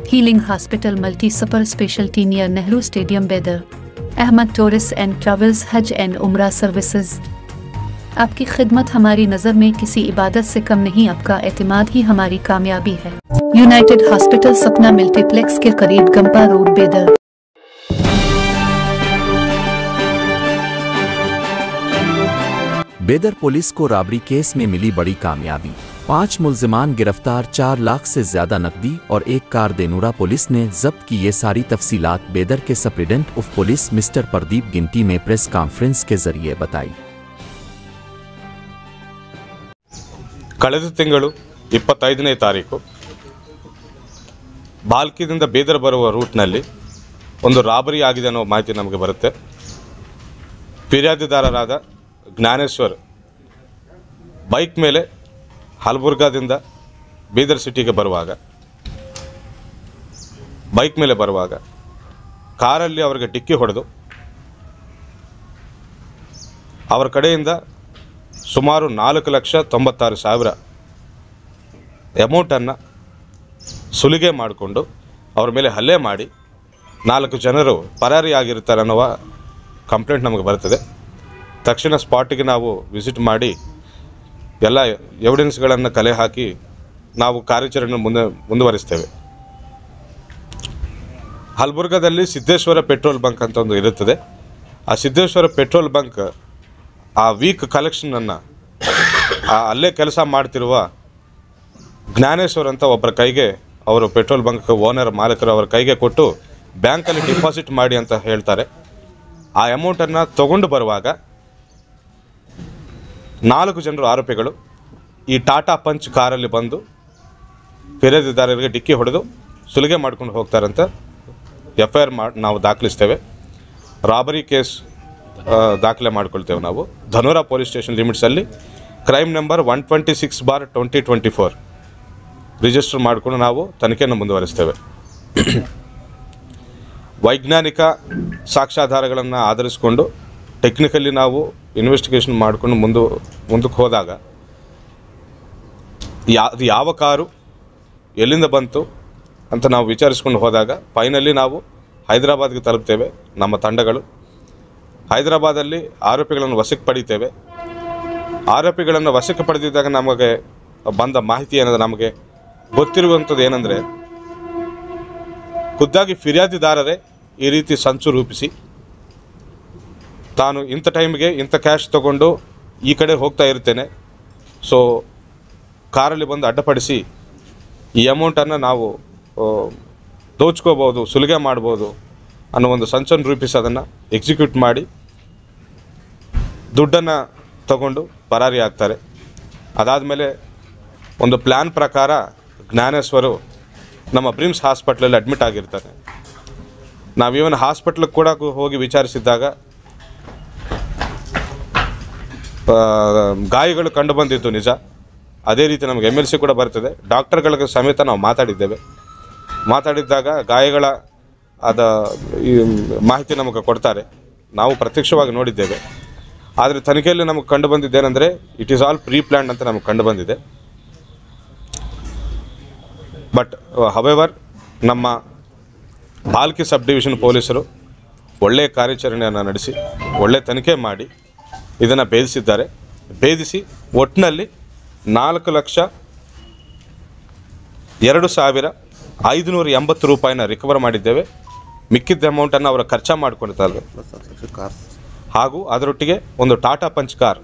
Healing Hospital Multi Super Specialty near Nehru Stadium Bedar. Ahmad Tourist and Travels Hajj and Umrah Services. आपकी खिदमत हमारी नज़र में किसी इबादत से कम नहीं, आपका एतमाद ही हमारी कामयाबी है। यूनाइटेड हॉस्पिटल सपना मल्टीप्लेक्स के करीब गंपा रोड बेदर। बेदर पुलिस को राबड़ी केस में मिली बड़ी कामयाबी। 5 मुल्जिमान गिरफ्तार, 4 लाख से ज्यादा नकदी और 1 कार देनूरा पुलिस ने जब्त की। ये सारी तफसीलात बेदर के superintendent of police mister Pradeep Gunti ने प्रेस कॉन्फ्रेंस के जरिए बताई। ಕಳೆದ ತಿಂಗಳು 25ನೇ ತಾರೀಕು ಬಾಲ್ಕಿದಿಂದ ಬೇದರ್ ಬರುವ ರೂಟ್ನಲ್ಲಿ ಒಂದು ರಾಬರಿ ಆಗಿದೆ ಅನ್ನೋ ಮಾಹಿತಿ ನಮಗೆ ಬರುತ್ತೆ। ಫಿರ್ಯಾದಿದಾರರಾದ ಜ್ಞಾನೇಶ್ವರ್ ಬೈಕ್ ಮೇಲೆ ಹಲ್ಬುರ್ಗಾದಿಂದ ಬೀದರ್ ಸಿಟಿಗೆ ಬೈಕ್ ಮೇಲೆ ಬರುವಾಗ ಕಾರಲ್ಲಿ ಅವರಿಗೆ ಡಿಕ್ಕಿ ಹೊಡೆದು ಅವರ ಕಡೆಯಿಂದ ಸುಮಾರು 4,96,000 ಅಮೌಂಟನ್ನು ಸುಲಿಗೆ ಮಾಡಿಕೊಂಡು ಅವರ ಮೇಲೆ ಹಲ್ಲೆ ಮಾಡಿ 4 ಜನರು ಪರಾರಿಯಾಗಿರ್ತಾರೆ ಅನ್ನುವ ಕಂಪ್ಲೇಂಟ್ ನಮಗೆ ಬರ್ತದೆ। ತಕ್ಷಣ ಸ್ಪಾಟಿಗೆ ನಾವು ವಿಸಿಟ್ ಮಾಡಿ ಎಲ್ಲ ಎವಿಡೆನ್ಸ್ಗಳನ್ನು ಕಲೆ ಹಾಕಿ ನಾವು ಕಾರ್ಯಾಚರಣೆ ಮುಂದುವರಿಸ್ತೇವೆ। ಹಲ್ಬುರ್ಗಾದಲ್ಲಿ ಸಿದ್ದೇಶ್ವರ ಪೆಟ್ರೋಲ್ ಬಂಕ್ ಅಂತ ಒಂದು ಇರುತ್ತದೆ। ಆ ಸಿದ್ದೇಶ್ವರ ಪೆಟ್ರೋಲ್ ಬಂಕ್ ಆ ವೀಕ್ ಕಲೆಕ್ಷನನ್ನು ಅಲ್ಲೇ ಕೆಲಸ ಮಾಡ್ತಿರುವ ಜ್ಞಾನೇಶ್ವರ್ ಅಂತ ಒಬ್ಬರ ಕೈಗೆ, ಅವರು ಪೆಟ್ರೋಲ್ ಬಂಕ್ ಓನರ್ ಮಾಲೀಕರು ಅವರ ಕೈಗೆ ಕೊಟ್ಟು ಬ್ಯಾಂಕಲ್ಲಿ ಡಿಪಾಸಿಟ್ ಮಾಡಿ ಅಂತ ಹೇಳ್ತಾರೆ। ಆ ಅಮೌಂಟನ್ನು ತಗೊಂಡು ಬರುವಾಗ 4 ಜನರು ಆರೋಪಿಗಳು ಈ ಟಾಟಾ ಪಂಚ್ ಕಾರಲ್ಲಿ ಬಂದು ಫಿರ್ಯಾದಿದಾರರಿಗೆ ಡಿಕ್ಕಿ ಹೊಡೆದು ಸುಲಿಗೆ ಮಾಡ್ಕೊಂಡು ಹೋಗ್ತಾರಂತ FIR ನಾವು ದಾಖಲಿಸ್ತೇವೆ। ರಾಬರಿ ಕೇಸ್ ದಾಖಲೆ ಮಾಡ್ಕೊಳ್ತೇವೆ ನಾವು ಧನೋರಾ ಪೊಲೀಸ್ ಸ್ಟೇಷನ್ ಲಿಮಿಟ್ಸಲ್ಲಿ ಕ್ರೈಮ್ ನಂಬರ್ 126/2024 ರಿಜಿಸ್ಟರ್ ಮಾಡಿಕೊಂಡು ನಾವು ತನಿಖೆಯನ್ನು ಮುಂದುವರಿಸ್ತೇವೆ। ವೈಜ್ಞಾನಿಕ ಸಾಕ್ಷ್ಯಾಧಾರಗಳನ್ನು ಆಧರಿಸಿಕೊಂಡು ಟೆಕ್ನಿಕಲಿ ನಾವು ಇನ್ವೆಸ್ಟಿಗೇಷನ್ ಮಾಡಿಕೊಂಡು ಮುಂದಕ್ಕೆ ಹೋದಾಗ ಯಾವ ಕಾರು ಎಲ್ಲಿಂದ ಬಂತು ಅಂತ ನಾವು ವಿಚಾರಿಸ್ಕೊಂಡು ಹೋದಾಗ ಫೈನಲಿ ನಾವು ಹೈದರಾಬಾದ್ಗೆ ತಲುಪ್ತೇವೆ। ನಮ್ಮ ತಂಡಗಳು ಹೈದರಾಬಾದಲ್ಲಿ ಆರೋಪಿಗಳನ್ನು ವಶಕ್ಕೆ ಪಡಿತೇವೆ। ಆರೋಪಿಗಳನ್ನು ವಶಕ್ಕೆ ಪಡೆದಿದ್ದಾಗ ನಮಗೆ ಬಂದ ಮಾಹಿತಿ ಏನಂದರೆ, ನಮಗೆ ಗೊತ್ತಿರುವಂಥದ್ದು ಏನಂದರೆ, ಖುದ್ದಾಗಿ ಫಿರ್ಯಾದಿದಾರರೇ ಈ ರೀತಿ ಸಂಚು ರೂಪಿಸಿ ತಾನು ಇಂಥ ಟೈಮ್ಗೆ ಇಂಥ ಕ್ಯಾಶ್ ತಗೊಂಡು ಈ ಕಡೆ ಹೋಗ್ತಾ ಇರ್ತೇನೆ, ಸೊ ಕಾರಲ್ಲಿ ಬಂದು ಅಡ್ಡಪಡಿಸಿ ಈ ಅಮೌಂಟನ್ನು ನಾವು ದೋಚ್ಕೋಬೋದು, ಸುಲಿಗೆ ಮಾಡ್ಬೋದು ಅನ್ನೋ ಒಂದು ಸಂಚನ್ನು ರೂಪಿಸಿ ಅದನ್ನು ಎಕ್ಸಿಕ್ಯೂಟ್ ಮಾಡಿ ದುಡ್ಡನ್ನು ತಗೊಂಡು ಪರಾರಿ ಆಗ್ತಾರೆ। ಅದಾದಮೇಲೆ ಒಂದು ಪ್ಲ್ಯಾನ್ ಪ್ರಕಾರ ಜ್ಞಾನೇಶ್ವರು ನಮ್ಮ ಬ್ರಿಮ್ಸ್ ಹಾಸ್ಪಿಟ್ಲಲ್ಲಿ ಅಡ್ಮಿಟ್ ಆಗಿರ್ತಾರೆ। ನಾವು ಇವನ್ ಹಾಸ್ಪಿಟ್ಲಿಗೆ ಕೂಡ ಹೋಗಿ ವಿಚಾರಿಸಿದ್ದಾಗ ಗಾಯಗಳು ಕಂಡು ಬಂದಿತ್ತು ನಿಜ। ಅದೇ ರೀತಿ ನಮಗೆ MLC ಕೂಡ ಬರ್ತದೆ, ಡಾಕ್ಟರ್ಗಳಿಗೆ ಸಮೇತ ನಾವು ಮಾತಾಡಿದ್ದಾಗ ಗಾಯಗಳ ಈ ಮಾಹಿತಿ ನಮಗೆ ಕೊಡ್ತಾರೆ, ನಾವು ಪ್ರತ್ಯಕ್ಷವಾಗಿ ನೋಡಿದ್ದೇವೆ। ಆದರೆ ತನಿಖೆಯಲ್ಲಿ ನಮಗೆ ಕಂಡು ಬಂದಿದ್ದೇನೆಂದರೆ, it is all preplanned ಅಂತ ನಮಗೆ ಕಂಡು ಬಂದಿದೆ। ಬಟ್ ಹವೆವರ್ ನಮ್ಮ ಬಾಲ್ಕಿ ಸಬ್ ಡಿವಿಷನ್ ಪೊಲೀಸರು ಒಳ್ಳೆಯ ಕಾರ್ಯಾಚರಣೆಯನ್ನು ನಡೆಸಿ ಒಳ್ಳೆಯ ತನಿಖೆ ಮಾಡಿ ಇದನ್ನು ಭೇದಿಸಿ ಒಟ್ಟಿನಲ್ಲಿ 4,02,580 ರೂಪಾಯಿನ ರಿಕವರ್ ಮಾಡಿದ್ದೇವೆ। ಮಿಕ್ಕಿದ್ದ ಅಮೌಂಟನ್ನು ಅವರ ಖರ್ಚು ಮಾಡಿಕೊಂಡಿದ್ದಾರೆ ಹಾಗೂ ಅದರೊಟ್ಟಿಗೆ ಒಂದು ಟಾಟಾ ಪಂಚ್ ಕಾರ್,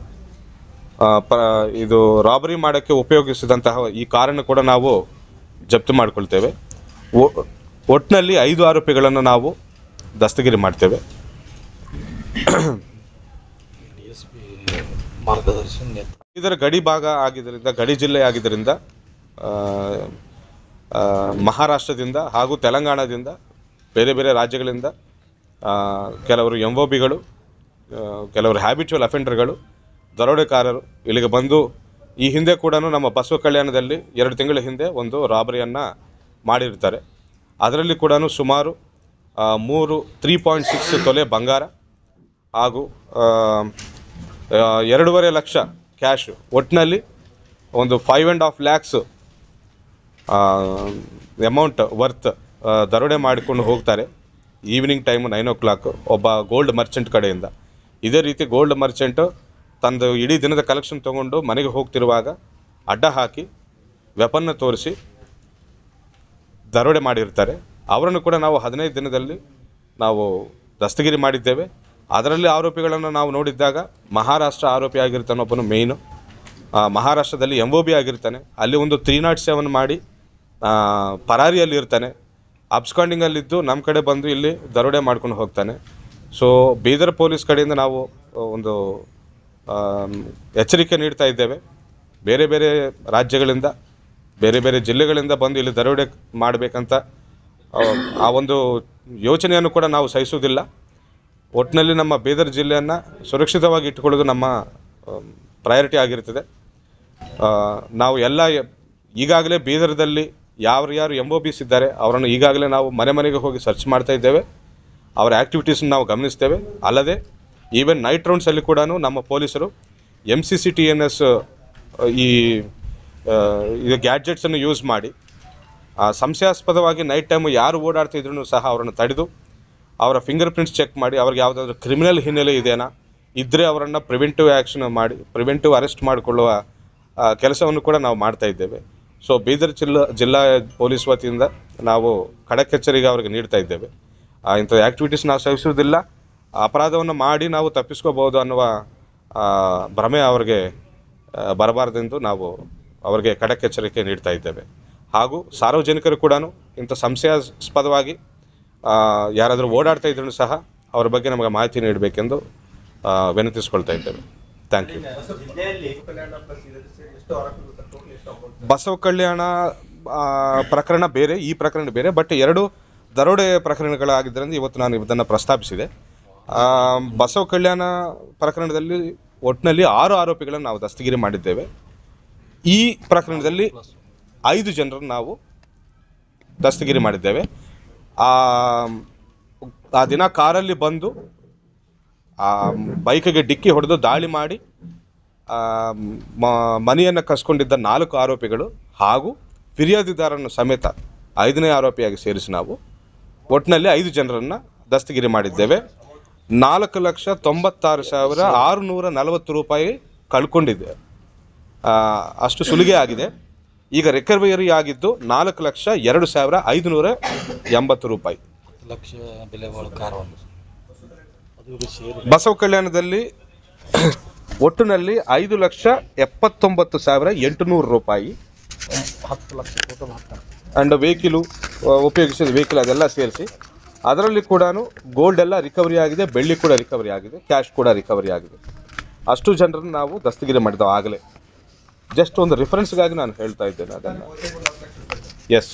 ಇದು ರಾಬರಿ ಮಾಡೋಕ್ಕೆ ಉಪಯೋಗಿಸಿದಂತಹ ಈ ಕಾರನ್ನು ಕೂಡ ನಾವು ಜಪ್ತಿ ಮಾಡಿಕೊಳ್ತೇವೆ। ಒಟ್ಟಿನಲ್ಲಿ 5 ಆರೋಪಿಗಳನ್ನು ನಾವು ದಸ್ತಗಿರಿ ಮಾಡ್ತೇವೆ। ಇದರ ಗಡಿ ಭಾಗ ಆಗಿದ್ದರಿಂದ, ಗಡಿ ಜಿಲ್ಲೆ ಆಗಿದ್ದರಿಂದ ಮಹಾರಾಷ್ಟ್ರದಿಂದ ಹಾಗೂ ತೆಲಂಗಾಣದಿಂದ ಬೇರೆ ಬೇರೆ ರಾಜ್ಯಗಳಿಂದ ಕೆಲವರು MOBಗಳು, ಕೆಲವರು ಹ್ಯಾಬಿಚುವಲ್ ಅಫೆಂಡರ್ಗಳು, ದರೋಡೆಕಾರರು ಇಲ್ಲಿಗೆ ಬಂದು ಈ ಹಿಂದೆ ಕೂಡ ನಮ್ಮ ಬಸವ ಕಲ್ಯಾಣದಲ್ಲಿ 2 ತಿಂಗಳ ಹಿಂದೆ ಒಂದು ರಾಬರಿಯನ್ನು ಮಾಡಿರ್ತಾರೆ। ಅದರಲ್ಲಿ ಕೂಡ ಸುಮಾರು 3.6 ತೊಲೆ ಬಂಗಾರ ಹಾಗೂ 2.5 ಲಕ್ಷ ಕ್ಯಾಶ್, ಒಟ್ಟಿನಲ್ಲಿ ಒಂದು 5.5 lakhs ಅಮೌಂಟ್ ವರ್ತ್ ದರೋಡೆ ಮಾಡಿಕೊಂಡು ಹೋಗ್ತಾರೆ. ಈವ್ನಿಂಗ್ ಟೈಮು 9 o'clock ಒಬ್ಬ ಗೋಲ್ಡ್ ಮರ್ಚೆಂಟ್ ಕಡೆಯಿಂದ. ಇದೇ ರೀತಿ ಗೋಲ್ಡ್ ಮರ್ಚೆಂಟು ತಂದು ಇಡೀ ದಿನದ ಕಲೆಕ್ಷನ್ ತೊಗೊಂಡು ಮನೆಗೆ ಹೋಗ್ತಿರುವಾಗ ಅಡ್ಡ ಹಾಕಿ ವೆಪನ್ನ ತೋರಿಸಿ ದರೋಡೆ ಮಾಡಿರ್ತಾರೆ. ಅವರನ್ನು ಕೂಡ ನಾವು 15 ದಿನದಲ್ಲಿ ನಾವು ದಸ್ತಗಿರಿ ಮಾಡಿದ್ದೇವೆ. ಅದರಲ್ಲಿ ಆರೋಪಿಗಳನ್ನು ನಾವು ನೋಡಿದ್ದಾಗ ಮಹಾರಾಷ್ಟ್ರ ಆರೋಪಿ ಆಗಿರ್ತಾನೆ ಒಬ್ಬನು ಮೇಯ್ನು. ಮಹಾರಾಷ್ಟ್ರದಲ್ಲಿ MOB ಆಗಿರ್ತಾನೆ. ಅಲ್ಲಿ ಒಂದು 307 ಮಾಡಿ ಪರಾರಿಯಲ್ಲಿ ಇರ್ತಾನೆ. ಅಬ್ಸ್ಕಾಂಡಿಂಗಲ್ಲಿದ್ದು ನಮ್ಮ ಕಡೆ ಬಂದು ಇಲ್ಲಿ ದರೋಡೆ ಮಾಡ್ಕೊಂಡು ಹೋಗ್ತಾನೆ. ಸೊ ಬೀದರ್ ಪೊಲೀಸ್ ಕಡೆಯಿಂದ ನಾವು ಒಂದು ಎಚ್ಚರಿಕೆ ನೀಡ್ತಾ ಇದ್ದೇವೆ. ಬೇರೆ ಬೇರೆ ರಾಜ್ಯಗಳಿಂದ ಬೇರೆ ಬೇರೆ ಜಿಲ್ಲೆಗಳಿಂದ ಬಂದು ಇಲ್ಲಿ ದರೋಡೆ ಮಾಡಬೇಕಂತ ಆ ಒಂದು ಯೋಚನೆಯನ್ನು ಕೂಡ ನಾವು ಸಹಿಸುವುದಿಲ್ಲ. ಒಟ್ಟಿನಲ್ಲಿ ನಮ್ಮ ಬೀದರ್ ಜಿಲ್ಲೆಯನ್ನು ಸುರಕ್ಷಿತವಾಗಿ ಇಟ್ಟುಕೊಳ್ಳೋದು ನಮ್ಮ ಪ್ರಯಾರಿಟಿ ಆಗಿರ್ತದೆ. ನಾವು ಎಲ್ಲ ಈಗಾಗಲೇ ಬೀದರ್ದಲ್ಲಿ ಯಾರು MOBs ಇದ್ದಾರೆ ಅವರನ್ನು ಈಗಾಗಲೇ ನಾವು ಮನೆ ಮನೆಗೆ ಹೋಗಿ ಸರ್ಚ್ ಮಾಡ್ತಾ ಇದ್ದೇವೆ. ಅವರ ಆ್ಯಕ್ಟಿವಿಟೀಸನ್ನು ನಾವು ಗಮನಿಸ್ತೇವೆ. ಅಲ್ಲದೆ ಈವನ್ ನೈಟ್ ರೌಂಡ್ಸಲ್ಲಿ ಕೂಡ ನಮ್ಮ ಪೊಲೀಸರು MCCTNS ಇದು ಗ್ಯಾಡ್ಜೆಟ್ಸನ್ನು ಯೂಸ್ ಮಾಡಿ ಸಂಶಯಾಸ್ಪದವಾಗಿ ನೈಟ್ ಟೈಮು ಯಾರು ಓಡಾಡ್ತಿದ್ರು ಸಹ ಅವರನ್ನು ತಡೆದು ಅವರ ಫಿಂಗರ್ ಪ್ರಿಂಟ್ಸ್ ಚೆಕ್ ಮಾಡಿ ಅವ್ರಿಗೆ ಯಾವುದಾದ್ರೂ ಕ್ರಿಮಿನಲ್ ಹಿನ್ನೆಲೆ ಇದೆಯಾ ಇದ್ದರೆ ಅವರನ್ನು ಪ್ರಿವೆಂಟಿವ್ ಅರೆಸ್ಟ್ ಮಾಡಿಕೊಳ್ಳುವ ಕೆಲಸವನ್ನು ಕೂಡ ನಾವು ಮಾಡ್ತಾ ಇದ್ದೇವೆ. ಸೊ ಬೀದರ್ ಜಿಲ್ಲಾ ಪೊಲೀಸ್ ವತಿಯಿಂದ ನಾವು ಖಡಕ್ ಎಚ್ಚರಿಕೆ ಅವರಿಗೆ ನೀಡ್ತಾ ಇದ್ದೇವೆ. ಇಂಥ ಆ್ಯಕ್ಟಿವಿಟೀಸ್ ನಾವು ಸಹಿಸುವುದಿಲ್ಲ. ಅಪರಾಧವನ್ನು ಮಾಡಿ ನಾವು ತಪ್ಪಿಸ್ಕೋಬೋದು ಅನ್ನುವ ಭ್ರಮೆ ಅವರಿಗೆ ಬರಬಾರ್ದೆಂದು ನಾವು ಅವರಿಗೆ ಖಡಕ್ ಎಚ್ಚರಿಕೆ ನೀಡ್ತಾ ಇದ್ದೇವೆ. ಹಾಗೂ ಸಾರ್ವಜನಿಕರು ಕೂಡ ಇಂಥ ಸಂಶಯಾಸ್ಪದವಾಗಿ ಯಾರಾದರೂ ಓಡಾಡ್ತಾ ಇದ್ರೂ ಸಹ ಅವರ ಬಗ್ಗೆ ನಮಗೆ ಮಾಹಿತಿ ನೀಡಬೇಕೆಂದು ವಿನಂತಿಸ್ಕೊಳ್ತಾ ಇದ್ದೇವೆ. Thank you. ಬಸವ ಕಲ್ಯಾಣ ಪ್ರಕರಣ ಬೇರೆ, ಈ ಪ್ರಕರಣ ಬೇರೆ. ಬಟ್ ಎರಡು ದರೋಡೆ ಪ್ರಕರಣಗಳಾಗಿದ್ದರಿಂದ ಇವತ್ತು ನಾನು ಇದನ್ನು ಪ್ರಸ್ತಾಪಿಸಿದೆ. ಬಸವ ಕಲ್ಯಾಣ ಪ್ರಕರಣದಲ್ಲಿ ಒಟ್ಟಿನಲ್ಲಿ 6 ಆರೋಪಿಗಳನ್ನು ನಾವು ದಸ್ತಗಿರಿ ಮಾಡಿದ್ದೇವೆ. ಈ ಪ್ರಕರಣದಲ್ಲಿ 5 ಜನರನ್ನು ನಾವು ದಸ್ತಗಿರಿ ಮಾಡಿದ್ದೇವೆ. ಆ ದಿನ ಕಾರಲ್ಲಿ ಬಂದು ಬೈಕಿಗೆ ಡಿಕ್ಕಿ ಹೊಡೆದು ದಾಳಿ ಮಾಡಿ ಮನೆಯನ್ನು ಕಸ್ಕೊಂಡಿದ್ದ 4 ಆರೋಪಿಗಳು ಹಾಗೂ ಫಿರ್ಯಾದಿದಾರನ್ನು ಸಮೇತ 5ನೇ ಆರೋಪಿಯಾಗಿ ಸೇರಿಸಿ ನಾವು ಒಟ್ಟಿನಲ್ಲಿ 5 ಜನರನ್ನು ದಸ್ತಗಿರಿ ಮಾಡಿದ್ದೇವೆ. 4,96,640 ರೂಪಾಯಿ ಕಳ್ಕೊಂಡಿದೆ. ಅಷ್ಟು ಸುಲಿಗೆ ಆಗಿದೆ. ಈಗ ರಿಕವರಿ ಆಗಿದ್ದು 4,02,580 ರೂಪಾಯಿ. ಬಸವ ಕಲ್ಯಾಣದಲ್ಲಿ ಒಟ್ಟಿನಲ್ಲಿ 5,79,800 ರೂಪಾಯಿ ಅಂಡ್ ವೆಹಿಕಲ್ ಉಪಯೋಗಿಸಿದ ವೆಹಿಕಲ್ ಅದೆಲ್ಲ ಸೇರಿಸಿ ಅದರಲ್ಲಿ ಕೂಡ ಗೋಲ್ಡ್ ಎಲ್ಲ ರಿಕವರಿ ಆಗಿದೆ, ಬೆಳ್ಳಿ ಕೂಡ ರಿಕವರಿ ಆಗಿದೆ, ಕ್ಯಾಶ್ ಕೂಡ ರಿಕವರಿ ಆಗಿದೆ. ಅಷ್ಟು ಜನರನ್ನು ನಾವು ದಸ್ತಗಿರಿ ಮಾಡಿದ್ದೇವೆ. ಆಗಲೇ ಜಸ್ಟ್ ಒಂದು ರೆಫರೆನ್ಸ್ಗಾಗಿ ನಾನು ಹೇಳ್ತಾ ಇದ್ದೇನೆ ಅದನ್ನು. ಎಸ್.